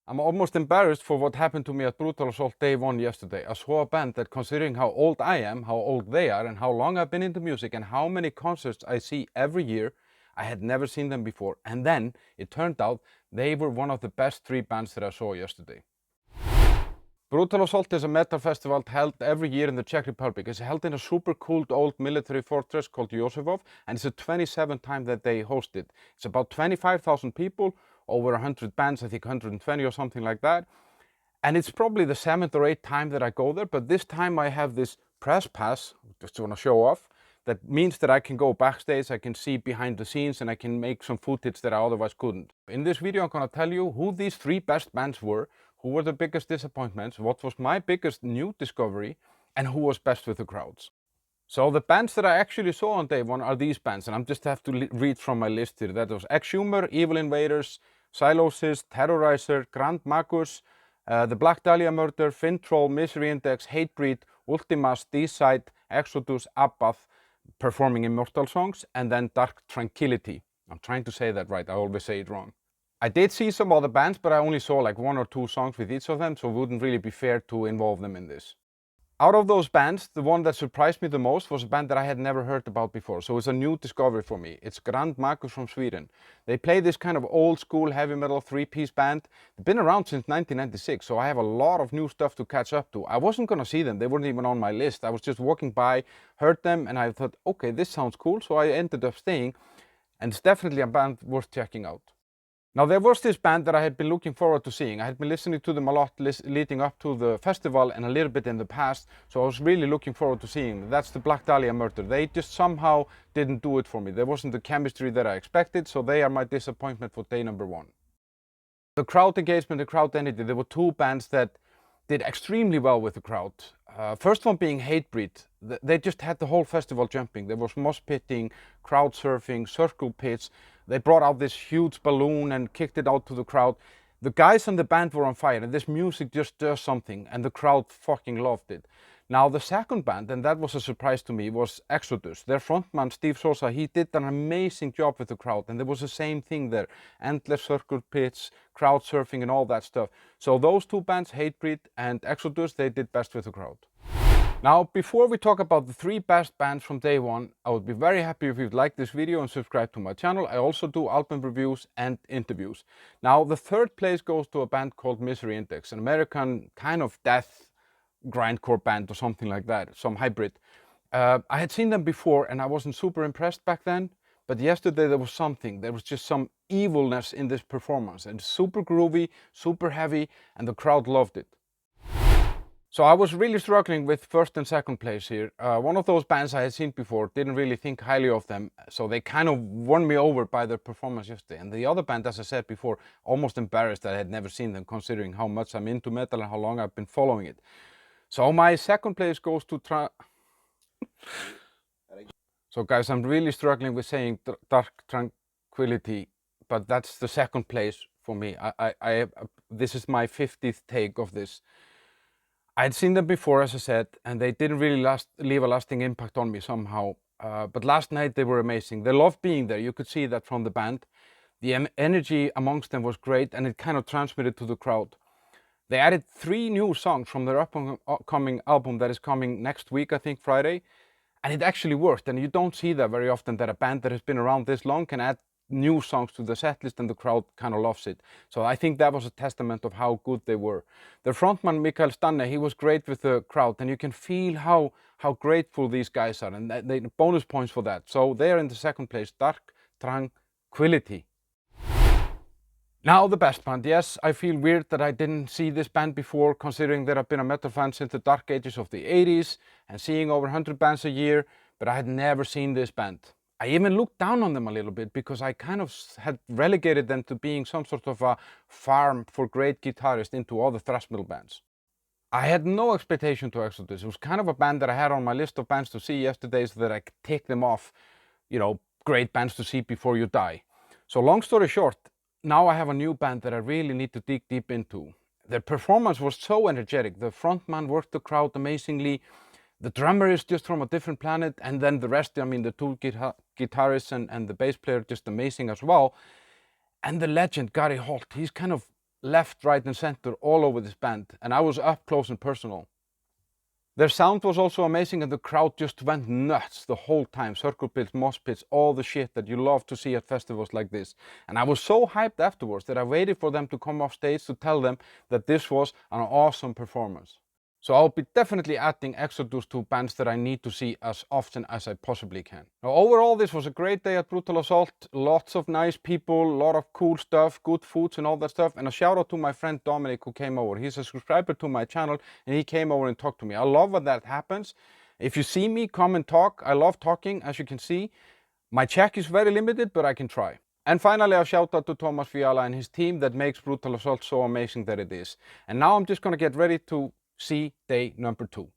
I'm almost embarrassed for what happened to me at Brutal Assault Day 1 yesterday. I saw a band that, considering how old I am, how old they are, and how long I've been into music, and how many concerts I see every year, I had never seen them before. And then it turned out they were one of the best 3 bands that I saw yesterday. Brutal Assault is a metal festival held every year in the Czech Republic. It's held in a super cool old military fortress called Josefov, and it's the 27th time that they host it. It's about 25,000 people, over 100 bands, I think 120 or something like that. And it's probably the 7th or 8th time that I go there, but this time I have this press pass, just want to show off. That means that I can go backstage, I can see behind the scenes, and I can make some footage that I otherwise couldn't. In this video I'm going to tell you who these 3 best bands were, who were the biggest disappointments, what was my biggest new discovery, and who was best with the crowds. So the bands that I actually saw on day 1 are these bands, and I just have to read from my list here. That was Exhumer, Evil Invaders, Silosis, Terrorizer, Grand Magus, the Black Dahlia Murder, Fintroll, Misery Index, Hatebreed, Ultimas, D-Side, Exodus, Abbath, performing Immortal songs, and then Dark Tranquility. I'm trying to say that right, I always say it wrong. I did see some other bands, but I only saw like 1 or 2 songs with each of them, so it wouldn't really be fair to involve them in this. Out of those bands, the one that surprised me the most was a band that I had never heard about before, so it's a new discovery for me. It's Grand Magus from Sweden. They play this kind of old school heavy metal 3-piece band. They've been around since 1996, so I have a lot of new stuff to catch up to. I wasn't gonna see them, they weren't even on my list. I was just walking by, heard them, and I thought, okay, this sounds cool, so I ended up staying, and it's definitely a band worth checking out. Now there was this band that I had been looking forward to seeing. I had been listening to them a lot leading up to the festival and a little bit in the past, so I was really looking forward to seeing them. That's the Black Dahlia Murder. They just somehow didn't do it for me. There wasn't the chemistry that I expected, so they are my disappointment for day number 1. The crowd engagement, the crowd energy, there were 2 bands that did extremely well with the crowd. First one being Hatebreed. They just had the whole festival jumping. There was mosh pitting, crowd surfing, circle pits. They brought out this huge balloon and kicked it out to the crowd. The guys in the band were on fire, and this music just does something, and the crowd fucking loved it. Now the second band, and that was a surprise to me, was Exodus. Their frontman, Steve Sosa, he did an amazing job with the crowd, and there was the same thing there. Endless circle pits, crowd surfing and all that stuff. So those 2 bands, Hatebreed and Exodus, they did best with the crowd. Now, before we talk about the 3 best bands from day 1, I would be very happy if you'd like this video and subscribe to my channel. I also do album reviews and interviews. Now, the 3rd place goes to a band called Misery Index, an American kind of death grindcore band or something like that, some hybrid. I had seen them before and I wasn't super impressed back then, but yesterday there was something. There was just some evilness in this performance, and super groovy, super heavy, and the crowd loved it. So I was really struggling with 1st and 2nd place here. One of those bands I had seen before, didn't really think highly of them, so they kind of won me over by their performance yesterday. And the other band, as I said before, almost embarrassed that I had never seen them, considering how much I'm into metal and how long I've been following it. So my 2nd place goes to So guys, I'm really struggling with saying Dark Tranquility, but that's the 2nd place for me. This is my 50th take of this. I had seen them before, as I said, and they didn't really leave a lasting impact on me somehow. But last night they were amazing. They loved being there. You could see that from the band. The energy amongst them was great, and it kind of transmitted to the crowd. They added 3 new songs from their upcoming album that is coming next week, I think Friday. And it actually worked, and you don't see that very often, that a band that has been around this long can add new songs to the setlist and the crowd kind of loves it. So I think that was a testament of how good they were. The frontman, Mikael Stanne, he was great with the crowd, and you can feel how grateful these guys are, and they bonus points for that. So they're in the 2nd place, Dark Tranquility. Now the best band. Yes, I feel weird that I didn't see this band before, considering that I've been a metal fan since the dark ages of the 80s and seeing over 100 bands a year, but I had never seen this band. I even looked down on them a little bit because I kind of had relegated them to being some sort of a farm for great guitarists into all the thrash metal bands. I had no expectation to Exodus. It was kind of a band that I had on my list of bands to see yesterday so that I could take them off, you know, great bands to see before you die. So long story short, now I have a new band that I really need to dig deep into. Their performance was so energetic. The frontman worked the crowd amazingly. The drummer is just from a different planet, and then the rest, I mean, the 2 guitarists and the bass player, just amazing as well. And the legend, Gary Holt, he's kind of left, right and center all over this band, and I was up close and personal. Their sound was also amazing and the crowd just went nuts the whole time. Circle pits, mosh pits, all the shit that you love to see at festivals like this. And I was so hyped afterwards that I waited for them to come off stage to tell them that this was an awesome performance. So I'll be definitely adding Exodus to bands that I need to see as often as I possibly can. Now, overall, this was a great day at Brutal Assault. Lots of nice people, a lot of cool stuff, good foods and all that stuff. And a shout out to my friend Dominic who came over. He's a subscriber to my channel and he came over and talked to me. I love when that happens. If you see me, come and talk. I love talking, as you can see. My Czech is very limited, but I can try. And finally, a shout out to Thomas Fiala and his team that makes Brutal Assault so amazing that it is. And now I'm just going to get ready to see day number 2.